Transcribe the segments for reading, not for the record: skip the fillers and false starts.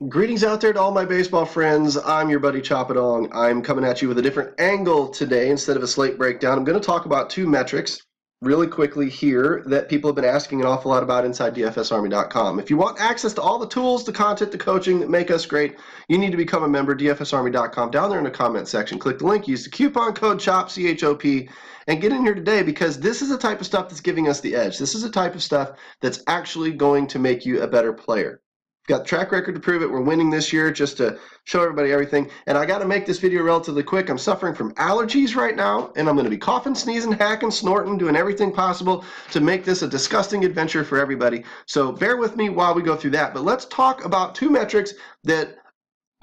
Greetings out there to all my baseball friends. I'm your buddy Choppadong. I'm coming at you with a different angle today instead of a slate breakdown. I'm going to talk about two metrics really quickly here that people have been asking an awful lot about inside DFSArmy.com. If you want access to all the tools, the content, the coaching that make us great, you need to become a member, DFSArmy.com. Down there in the comment section, click the link, use the coupon code CHOP, C-H-O-P, and get in here today because this is the type of stuff that's giving us the edge. This is the type of stuff that's actually going to make you a better player. Got track record to prove it. We're winning this year, just to show everybody everything. And I got to make this video relatively quick. I'm suffering from allergies right now, and I'm going to be coughing, sneezing, hacking, snorting, doing everything possible to make this a disgusting adventure for everybody. So bear with me while we go through that. But let's talk about two metrics that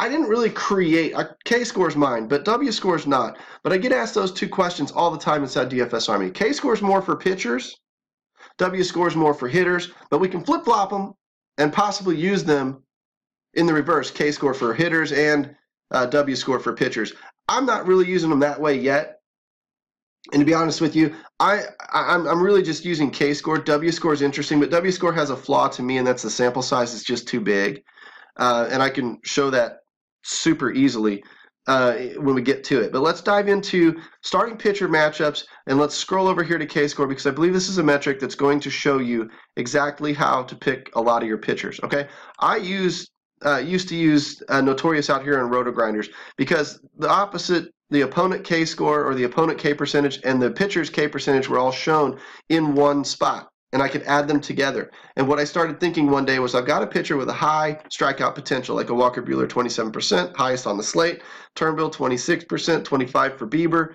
I didn't really create. KScore is mine, but WScore is not. But I get asked those two questions all the time inside DFS Army. KScore is more for pitchers. WScore is more for hitters, but we can flip-flop them and possibly use them in the reverse, KScore for hitters and WScore for pitchers. I'm not really using them that way yet. And to be honest with you, I'm really just using KScore. WScore is interesting, but WScore has a flaw to me, and that's the sample size is just too big. And I can show that super easily when we get to it. But let's dive into starting pitcher matchups, and let's scroll over here to KScore because I believe this is a metric that's going to show you exactly how to pick a lot of your pitchers. Okay, I used to use Notorious out here on Roto Grinders because the opposite, the opponent K-score or the opponent K percentage and the pitcher's K percentage were all shown in one spot, and I could add them together. And what I started thinking one day was I've got a pitcher with a high strikeout potential, like a Walker Buehler, 27%, highest on the slate. Turnbull, 26%, 25 for Bieber,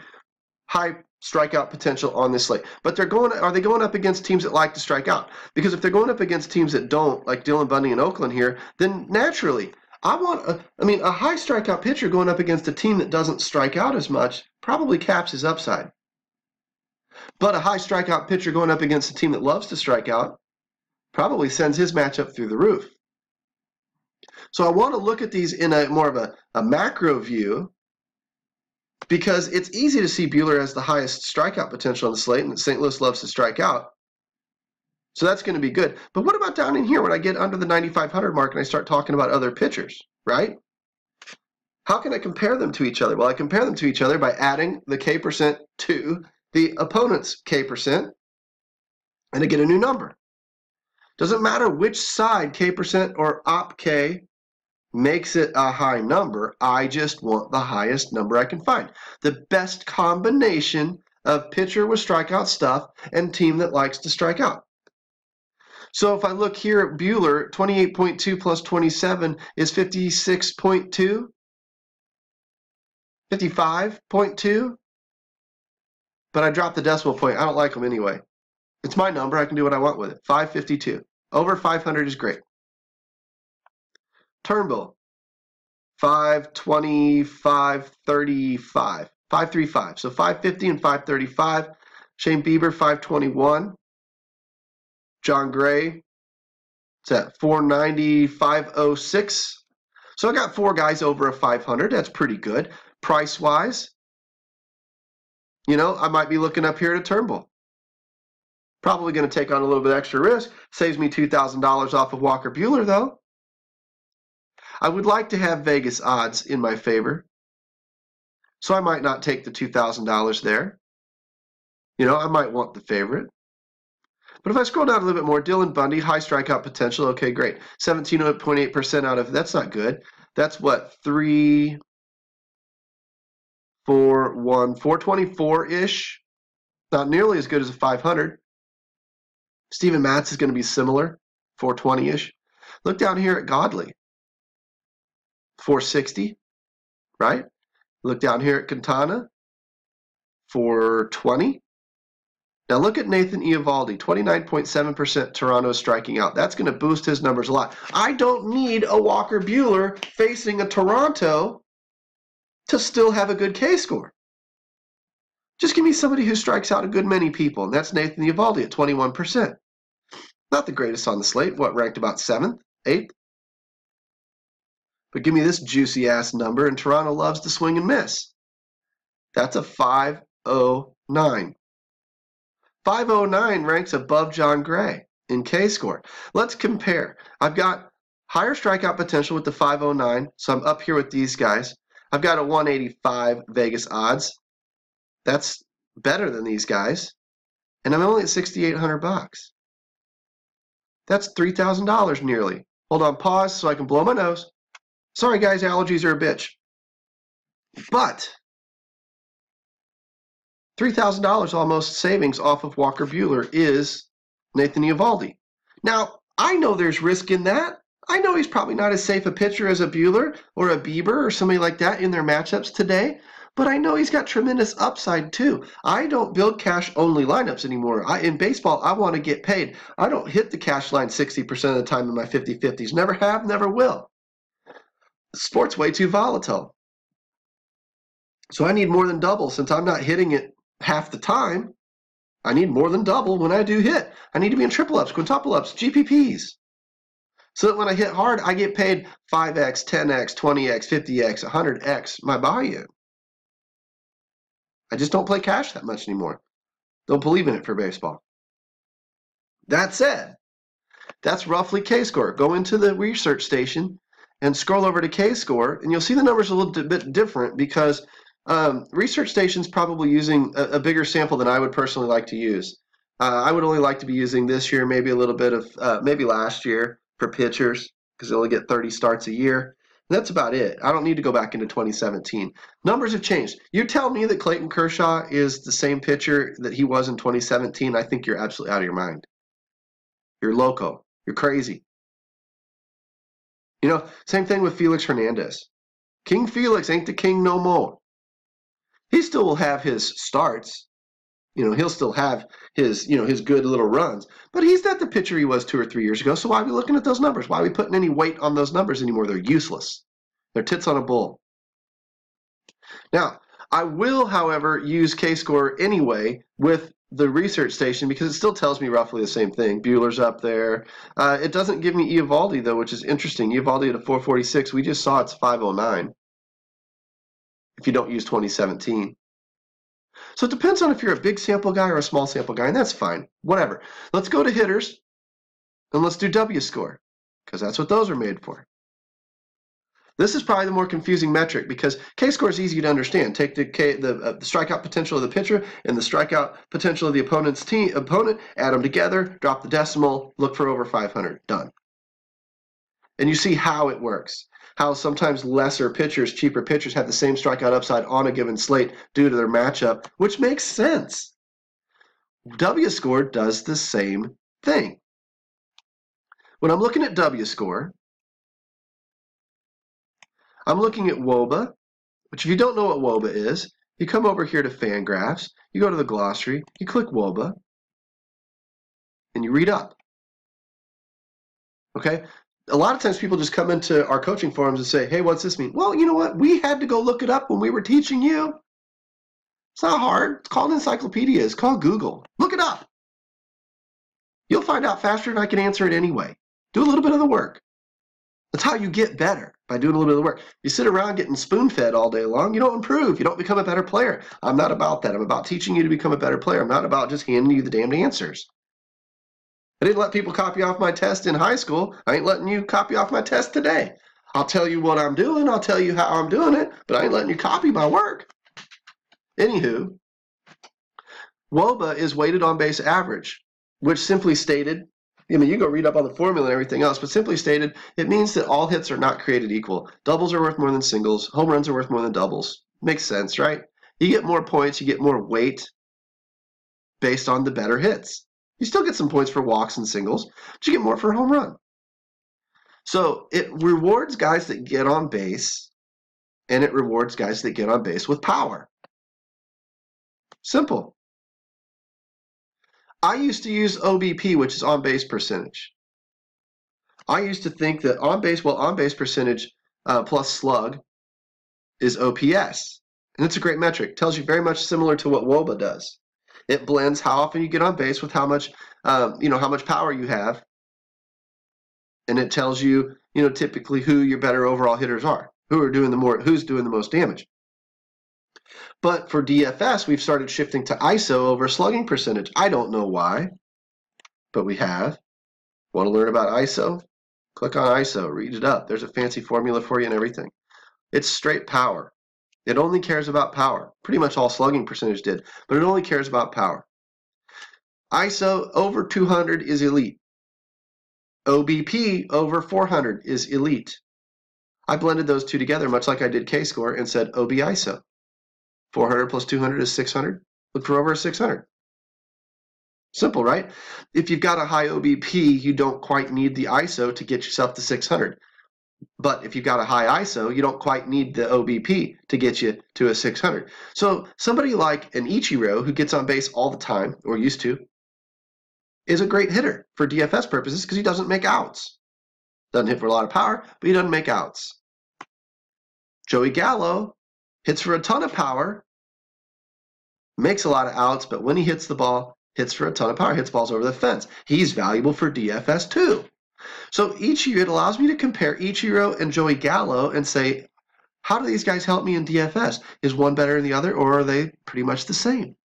high strikeout potential on this slate. But are they going up against teams that like to strike out? Because if they're going up against teams that don't, like Dylan Bundy in Oakland here, then naturally, I want a high strikeout pitcher going up against a team that doesn't strike out as much probably caps his upside. But a high strikeout pitcher going up against a team that loves to strike out probably sends his matchup through the roof. So I want to look at these in a more of a macro view because it's easy to see Buehler as the highest strikeout potential on the slate, and St. Louis loves to strike out. So that's going to be good. But what about down in here when I get under the 9,500 mark and I start talking about other pitchers, right? How can I compare them to each other? Well, I compare them to each other by adding the K percent to the opponent's K percent, and I get a new number. Doesn't matter which side, K percent or op K, makes it a high number. I just want the highest number I can find. The best combination of pitcher with strikeout stuff and team that likes to strike out. So if I look here at Buehler, 28.2 plus 27 is 56.2, 55.2, but I dropped the decimal point. I don't like them anyway. It's my number. I can do what I want with it. 552. Over 500 is great. Turnbull, 520, 535, 535. So 550 and 535. Shane Bieber, 521. John Gray, it's at 490, 506. So I got four guys over a 500. That's pretty good. Price-wise, I might be looking up here to Turnbull. Probably going to take on a little bit extra risk. Saves me $2,000 off of Walker Buehler, though. I would like to have Vegas odds in my favor, so I might not take the $2,000 there. I might want the favorite. But if I scroll down a little bit more, Dylan Bundy, high strikeout potential. Okay, great. 17.8% out of, that's not good. That's what, 424-ish? Not nearly as good as a 500. Steven Matz is going to be similar, 420-ish. Look down here at Godley, 460, right? Look down here at Quintana, 420. Now look at Nathan Eovaldi, 29.7% Toronto striking out. That's going to boost his numbers a lot. I don't need a Walker Buehler facing a Toronto to still have a good K-score. Just give me somebody who strikes out a good many people, and that's Nathan Eovaldi at 21%. Not the greatest on the slate. What, ranked about 7th, 8th? But give me this juicy-ass number, and Toronto loves to swing and miss. That's a 509. 509 ranks above John Gray in K-score. Let's compare. I've got higher strikeout potential with the 509, so I'm up here with these guys. I've got a 185 Vegas odds. That's better than these guys, and I'm only at 6,800 bucks. That's $3,000 nearly. Hold on, pause so I can blow my nose. Sorry guys, allergies are a bitch. But $3,000 almost savings off of Walker Buehler is Nathan Eovaldi. Now, I know there's risk in that. I know he's probably not as safe a pitcher as a Buehler or a Bieber or somebody like that in their matchups today, but I know he's got tremendous upside too. I don't build cash-only lineups anymore. In baseball, I want to get paid. I don't hit the cash line 60% of the time in my 50-50s. Never have, never will. Sport's way too volatile. So I need more than double since I'm not hitting it half the time. I need more than double when I do hit. I need to be in triple ups, quintuple ups, GPPs. So that when I hit hard, I get paid 5x, 10x, 20x, 50x, 100x my buy-in. I just don't play cash that much anymore. Don't believe in it for baseball. That said, that's roughly KScore. Go into the research station and scroll over to KScore, and you'll see the numbers a little bit different because research station's probably using a bigger sample than I would personally like to use. I would only like to be using this year, maybe a little bit of maybe last year for pitchers because they only get 30 starts a year. And that's about it. I don't need to go back into 2017. Numbers have changed. You tell me that Clayton Kershaw is the same pitcher that he was in 2017, I think you're absolutely out of your mind. You're loco. You're crazy. You know, same thing with Felix Hernandez. King Felix ain't the king no more. He still will have his starts. You know, he'll still have his, his good little runs. But he's not the pitcher he was 2 or 3 years ago, so why are we looking at those numbers? Why are we putting any weight on those numbers anymore? They're useless. They're tits on a bull. Now, I will, however, use KScore anyway with the research station because it still tells me roughly the same thing. Buehler's up there. It doesn't give me Eovaldi, though, which is interesting. Eovaldi at a 446. We just saw it's 509 if you don't use 2017. So it depends on if you're a big sample guy or a small sample guy, and that's fine. Whatever. Let's go to hitters, and let's do WScore, because that's what those are made for. This is probably the more confusing metric because KScore is easy to understand. Take the strikeout potential of the pitcher and the strikeout potential of the opponent, add them together, drop the decimal, look for over 500. Done. And you see how it works. How sometimes lesser pitchers, cheaper pitchers, have the same strikeout upside on a given slate due to their matchup, which makes sense. WScore does the same thing. When I'm looking at WScore, I'm looking at WOBA, which if you don't know what WOBA is, you come over here to Fangraphs, you go to the glossary, you click WOBA, and you read up. Okay? A lot of times people just come into our coaching forums and say, hey, what's this mean? Well, you know what? We had to go look it up when we were teaching you. It's not hard. It's called an encyclopedia. It's called Google. Look it up. You'll find out faster than I can answer it anyway. Do a little bit of the work. That's how you get better, by doing a little bit of the work. You sit around getting spoon-fed all day long, you don't improve. You don't become a better player. I'm not about that. I'm about teaching you to become a better player. I'm not about just handing you the damned answers. I didn't let people copy off my test in high school. I ain't letting you copy off my test today. I'll tell you what I'm doing. I'll tell you how I'm doing it, but I ain't letting you copy my work. Anywho, WOBA is weighted on base average, which simply stated, I mean, you go read up on the formula and everything else, but simply stated, it means that all hits are not created equal. Doubles are worth more than singles. Home runs are worth more than doubles. Makes sense, right? You get more points, you get more weight based on the better hits. You still get some points for walks and singles, but you get more for a home run. So it rewards guys that get on base, and it rewards guys that get on base with power. Simple. I used to use OBP, which is on base percentage. I used to think that on base percentage plus slug is OPS. And it's a great metric. It tells you very much similar to what WOBA does. It blends how often you get on base with how much, how much power you have. And it tells you, typically who your better overall hitters are, who's doing the most damage. But for DFS, we've started shifting to ISO over slugging percentage. I don't know why, but we have. Want to learn about ISO? Click on ISO, read it up. There's a fancy formula for you and everything. It's straight power. It only cares about power. Pretty much all slugging percentage did, but it only cares about power. ISO over 200 is elite. OBP over 400 is elite. I blended those two together, much like I did KScore, and said OB ISO. 400 plus 200 is 600. Look for over a 600. Simple, right? If you've got a high OBP, you don't quite need the ISO to get yourself to 600. But if you've got a high ISO, you don't quite need the OBP to get you to a 600. So somebody like an Ichiro, who gets on base all the time, or used to, is a great hitter for DFS purposes because he doesn't make outs. Doesn't hit for a lot of power, but he doesn't make outs. Joey Gallo hits for a ton of power, makes a lot of outs, but when he hits the ball, hits for a ton of power, hits balls over the fence. He's valuable for DFS too. So it allows me to compare Ichiro and Joey Gallo and say, how do these guys help me in DFS? Is one better than the other, or are they pretty much the same?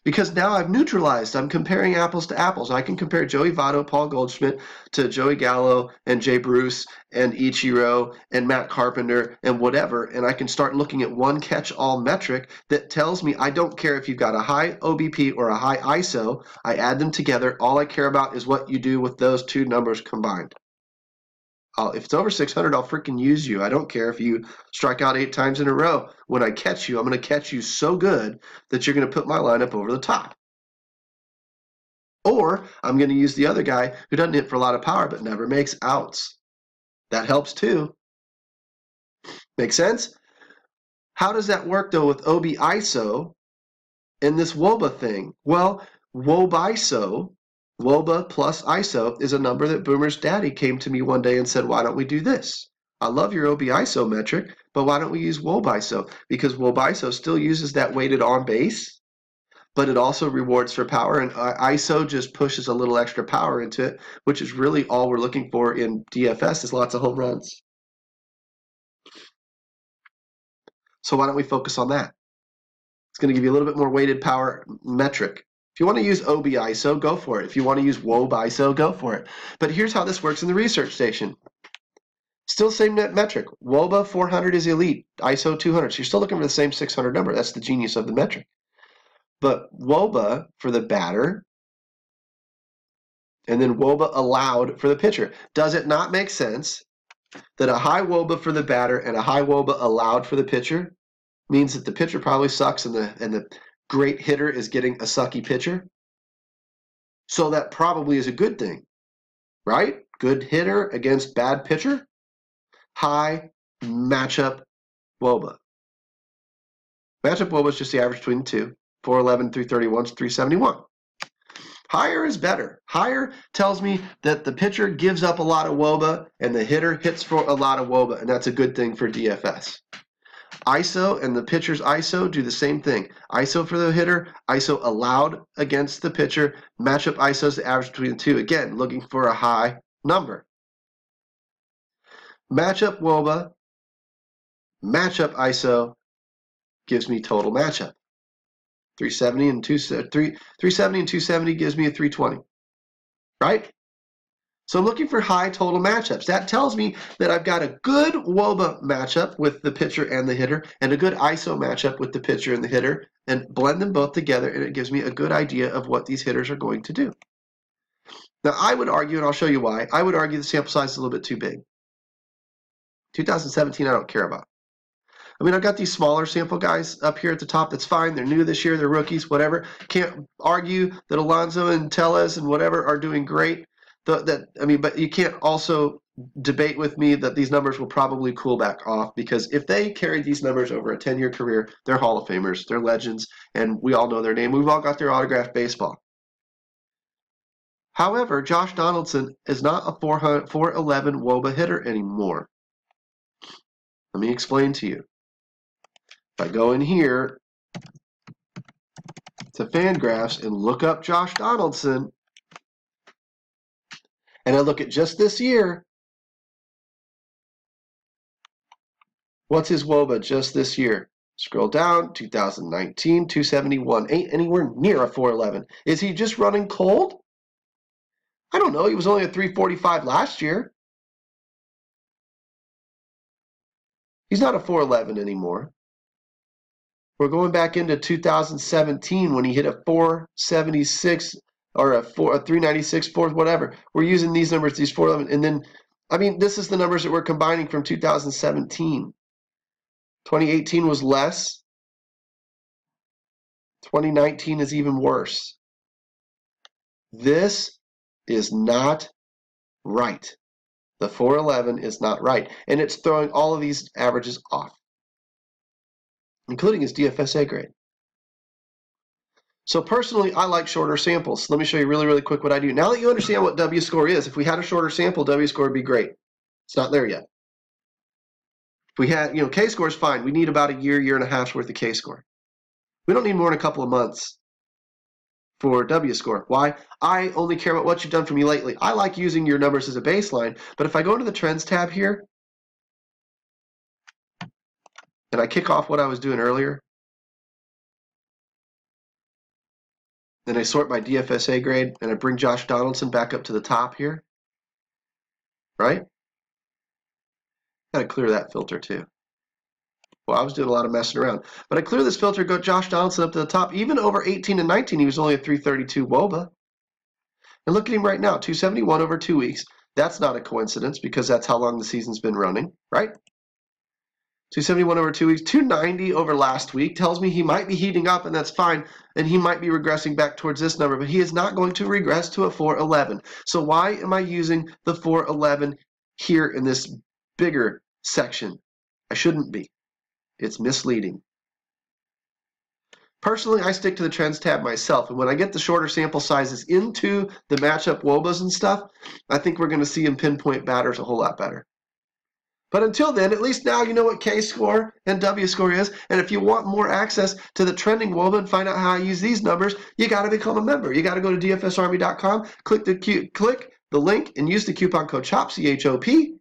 Because now I've neutralized. I'm comparing apples to apples. I can compare Joey Votto, Paul Goldschmidt to Joey Gallo and Jay Bruce and Ichiro and Matt Carpenter and whatever, and I can start looking at one catch-all metric that tells me I don't care if you've got a high OBP or a high ISO. I add them together. All I care about is what you do with those two numbers combined. If it's over 600, I'll freaking use you. I don't care if you strike out 8 times in a row. When I catch you, I'm going to catch you so good that you're going to put my lineup over the top. Or I'm going to use the other guy who doesn't hit for a lot of power but never makes outs. That helps too. Make sense? How does that work though with OB ISO and this WOBA thing? Well, WOBA plus ISO is a number that Boomer's daddy came to me one day and said, why don't we do this? I love your OB ISO metric, but why don't we use WOBA ISO? Because WOBA ISO still uses that weighted on base, but it also rewards for power, and ISO just pushes a little extra power into it, which is really all we're looking for in DFS is lots of home runs. So why don't we focus on that? It's going to give you a little bit more weighted power metric. If you want to use OB ISO, go for it. If you want to use WOB ISO, go for it. But here's how this works in the research station. Still same net metric. WOBA 400 is elite, ISO 200. So you're still looking for the same 600 number. That's the genius of the metric. But WOBA for the batter, and then WOBA allowed for the pitcher. Does it not make sense that a high WOBA for the batter and a high WOBA allowed for the pitcher means that the pitcher probably sucks and the great hitter is getting a sucky pitcher? So that probably is a good thing, right? Good hitter against bad pitcher, high matchup WOBA. Matchup WOBA is just the average between the two. 411, 331, 371. Higher is better. Higher tells me that the pitcher gives up a lot of WOBA and the hitter hits for a lot of WOBA, and that's a good thing for DFS. ISO and the pitcher's ISO do the same thing. ISO for the hitter, ISO allowed against the pitcher, matchup ISO is the average between the two. Again, looking for a high number. Matchup WOBA, matchup ISO gives me total matchup. 370 and 270 gives me a 320, right? So I'm looking for high total matchups. That tells me that I've got a good WOBA matchup with the pitcher and the hitter and a good ISO matchup with the pitcher and the hitter, and blend them both together, and it gives me a good idea of what these hitters are going to do. Now, I would argue, and I'll show you why, I would argue the sample size is a little bit too big. 2017, I don't care about. I mean, I've got these smaller sample guys up here at the top. That's fine. They're new this year. They're rookies, whatever. Can't argue that Alonso and Tellez and whatever are doing great. But you can't also debate with me that these numbers will probably cool back off, because if they carry these numbers over a 10-year career, they're Hall of Famers. They're legends, and we all know their name. We've all got their autographed baseball. However, Josh Donaldson is not a 411 WOBA hitter anymore. Let me explain to you. If I go in here to Fangraphs and look up Josh Donaldson, and I look at just this year, what's his WOBA just this year? Scroll down, 2019, 271. Ain't anywhere near a 411. Is he just running cold? I don't know. He was only at 345 last year. He's not a 411 anymore. We're going back into 2017 when he hit a 476 or a 396 fourth, whatever. We're using these numbers, these 411, and then, I mean, this is the numbers that we're combining from 2017. 2018 was less. 2019 is even worse. This is not right. The 411 is not right, and it's throwing all of these averages off, including his DFSA grade. So personally, I like shorter samples. Let me show you really, really quick what I do. Now that you understand what WScore is, if we had a shorter sample, WScore would be great. It's not there yet. If we had, KScore is fine. We need about a year and a half's worth of KScore. We don't need more than a couple of months for WScore. Why? I only care about what you've done for me lately. I like using your numbers as a baseline, but if I go into the Trends tab here, and I kick off what I was doing earlier, then I sort by DFSA grade, and I bring Josh Donaldson back up to the top here, right? Got to clear that filter too. Well, I was doing a lot of messing around. But I clear this filter, go Josh Donaldson up to the top. Even over 18 and 19, he was only a 332 WOBA. And look at him right now, 271 over 2 weeks. That's not a coincidence because that's how long the season's been running, right? 271 over 2 weeks, 290 over last week tells me he might be heating up, and that's fine, and he might be regressing back towards this number, but he is not going to regress to a 411. So why am I using the 411 here in this bigger section? I shouldn't be. It's misleading. Personally, I stick to the Trends tab myself, and when I get the shorter sample sizes into the matchup WOBAs and stuff, I think we're going to see him pinpoint batters a whole lot better. But until then, at least now you know what KScore and WScore is, and if you want more access to the trending WOBA and find out how I use these numbers, you got to become a member. You got to go to dfsarmy.com, click the link, and use the coupon code CHOP, C-H-O-P,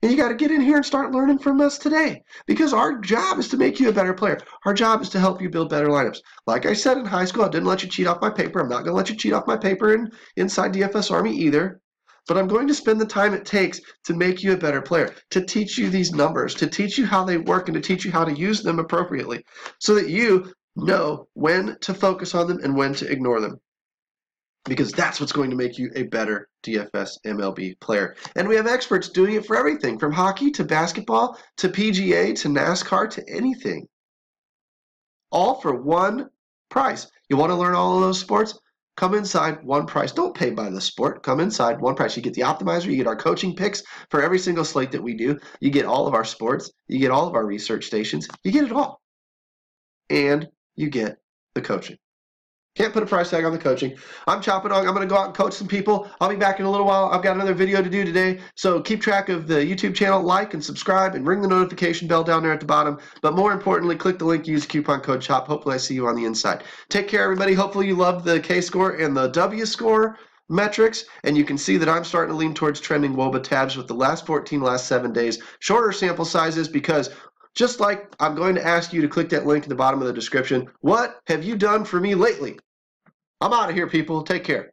and you got to get in here and start learning from us today, because our job is to make you a better player. Our job is to help you build better lineups. Like I said in high school, I didn't let you cheat off my paper. I'm not going to let you cheat off my paper inside DFS Army either. But I'm going to spend the time it takes to make you a better player, to teach you these numbers, to teach you how they work, and to teach you how to use them appropriately so that you know when to focus on them and when to ignore them. Because that's what's going to make you a better DFS MLB player. And we have experts doing it for everything, from hockey to basketball to PGA to NASCAR to anything. All for one price. You want to learn all of those sports? Come inside one price. Don't pay by the sport. Come inside one price. You get the optimizer. You get our coaching picks for every single slate that we do. You get all of our sports. You get all of our research stations. You get it all. And you get the coaching. Can't put a price tag on the coaching. I'm chopping on. I'm going to go out and coach some people. I'll be back in a little while. I've got another video to do today. So keep track of the YouTube channel, like and subscribe, and ring the notification bell down there at the bottom. But more importantly, click the link, use the coupon code CHOP. Hopefully I see you on the inside. Take care, everybody. Hopefully you loved the KScore and the WScore metrics. And you can see that I'm starting to lean towards trending WOBA tabs with the last 7 days. Shorter sample sizes because just like I'm going to ask you to click that link in the bottom of the description. What have you done for me lately? I'm out of here, people. Take care.